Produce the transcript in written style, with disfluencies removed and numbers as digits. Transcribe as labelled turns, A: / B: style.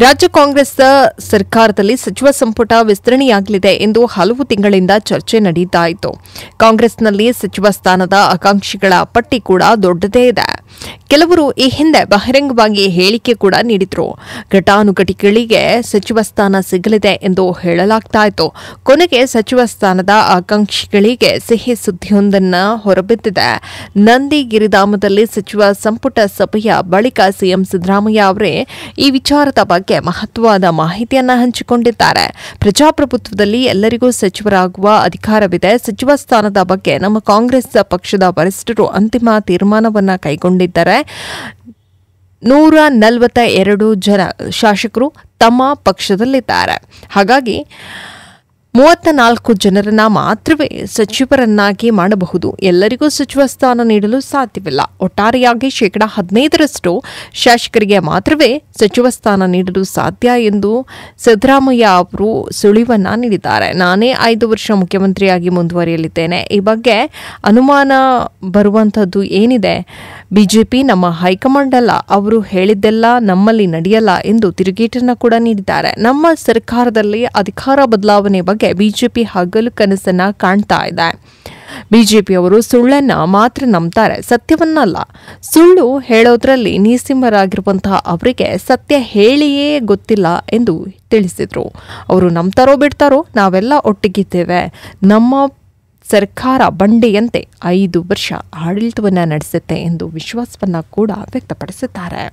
A: ರಾಜ್ಯ ಕಾಂಗ್ರೆಸ್ ಸರ್ಕಾರದಲ್ಲಿ ಸಚಿವ ಸಂಪುಟ ವಿಸ್ತರಣೆಯಾಗಲಿದೆ ಎಂದು ಹಲವು ತಿಂಗಳಿಂದ ಚರ್ಚೆ ನಡೆಯುತ್ತಾ ಇತ್ತು. ಕಾಂಗ್ರೆಸ್ನಲ್ಲಿ ಸಚಿವ ಸ್ಥಾನದ ಆಕಾಂಕ್ಷಿಗಳ ಪಟ್ಟಿ ಕೂಡ ದೊಡ್ಡದೇ ಇದೆ. ಕೆಲವರು ಈ ಹಿಂದೆ ಬಹಿರಂಗವಾಗಿ ಹೇಳಿಕೆ ಕೂಡ ನೀಡಿದ್ರು. ಘಟಾನುಘಟಿಗಳಿಗೆ ಸಚಿವ ಸ್ಥಾನ ಸಿಗಲಿದೆ ಎಂದು ಹೇಳಲಾಗ್ತಾ ಇತ್ತು. ಕೊನೆಗೆ ಸಚಿವ ಸ್ಥಾನದ ಆಕಾಂಕ್ಷಿಗಳಿಗೆ ಸಿಹಿ ಸುದ್ದಿಯೊಂದನ್ನು ಹೊರಬಿದ್ದಿದೆ. ನಂದಿಗಿರಿಧಾಮದಲ್ಲಿ ಸಚಿವ ಸಂಪುಟ ಸಭೆಯ ಬಳಿಕ ಸಿಎಂ ಸಿದ್ದರಾಮಯ್ಯ ಅವರೇ ಈ ವಿಚಾರದ ಬಗ್ಗೆ ಮಹತ್ವದ ಮಾಹಿತಿಯನ್ನು ಹಂಚಿಕೊಂಡಿದ್ದಾರೆ. ಪ್ರಜಾಪ್ರಭುತ್ವದಲ್ಲಿ ಎಲ್ಲರಿಗೂ ಸಚಿವರಾಗುವ ಅಧಿಕಾರವಿದೆ. ಸಚಿವ ಸ್ಥಾನದ ಬಗ್ಗೆ ನಮ್ಮ ಕಾಂಗ್ರೆಸ್ ಪಕ್ಷದ ವರಿಷ್ಠರು ಅಂತಿಮ ತೀರ್ಮಾನವನ್ನು ಕೈಗೊಂಡಿದ್ದಾರೆ. 142 ಜನ ಶಾಸಕರು ತಮ್ಮ ಪಕ್ಷದಲ್ಲಿದ್ದಾರೆ. ಹಾಗಾಗಿ 34 ಜನರನ್ನ ಮಾತ್ರವೇ ಸಚಿವರನ್ನಾಗಿ ಮಾಡಬಹುದು. ಎಲ್ಲರಿಗೂ ಸಚಿವ ಸ್ಥಾನ ನೀಡಲು ಸಾಧ್ಯವಿಲ್ಲ. ಒಟ್ಟಾರೆಯಾಗಿ 15% ಶಾಸಕರಿಗೆ ಮಾತ್ರವೇ ಸಚಿವ ಸ್ಥಾನ ನೀಡಲು ಸಾಧ್ಯ ಎಂದು ಸಿದ್ದರಾಮಯ್ಯ ಅವರು ಸುಳಿವನ್ನ ನೀಡಿದ್ದಾರೆ. ನಾನೇ 5 ವರ್ಷ ಮುಖ್ಯಮಂತ್ರಿಯಾಗಿ ಮುಂದುವರಿಯಲಿದ್ದೇನೆ. ಈ ಬಗ್ಗೆ ಅನುಮಾನ ಬರುವಂತದ್ದು ಏನಿದೆ? ಬಿಜೆಪಿ ನಮ್ಮ ಹೈಕಮಾಂಡ್ ಅಲ್ಲ, ಅವರು ಹೇಳಿದ್ದೆಲ್ಲ ನಮ್ಮಲ್ಲಿ ನಡೆಯಲ್ಲ ಎಂದು ತಿರುಗೇಟನ್ನು ಕೂಡ ನೀಡಿದ್ದಾರೆ. ನಮ್ಮ ಸರ್ಕಾರದಲ್ಲಿ ಅಧಿಕಾರ ಬದಲಾವಣೆ ಬಗ್ಗೆ ಬಿಜೆಪಿ ಹಗಲು ಕನಸನ್ನ ಕಾಣ್ತಾ ಇದೆ. ಬಿಜೆಪಿಯವರು ಸುಳ್ಳನ್ನ ಮಾತ್ರ ನಂಬ್ತಾರೆ, ಸತ್ಯವನ್ನಲ್ಲ. ಸುಳ್ಳು ಹೇಳೋದ್ರಲ್ಲಿ ನಿಸ್ಸೀಮರಾಗಿರುವಂತಹ ಅವರಿಗೆ ಸತ್ಯ ಹೇಳಿಯೇ ಗೊತ್ತಿಲ್ಲ ಎಂದು ತಿಳಿಸಿದ್ರು. ಅವರು ನಂಬ್ತಾರೋ ಬಿಡ್ತಾರೋ, ನಾವೆಲ್ಲ ಒಟ್ಟಿಗಿದ್ದೇವೆ. ನಮ್ಮ ಸರ್ಕಾರ ಬಂಡೆಯಂತೆ 5 ವರ್ಷ ಆಡಳಿತವನ್ನು ನಡೆಸುತ್ತೆ ಎಂದು ವಿಶ್ವಾಸವನ್ನ ಕೂಡ ವ್ಯಕ್ತಪಡಿಸಿದ್ದಾರೆ.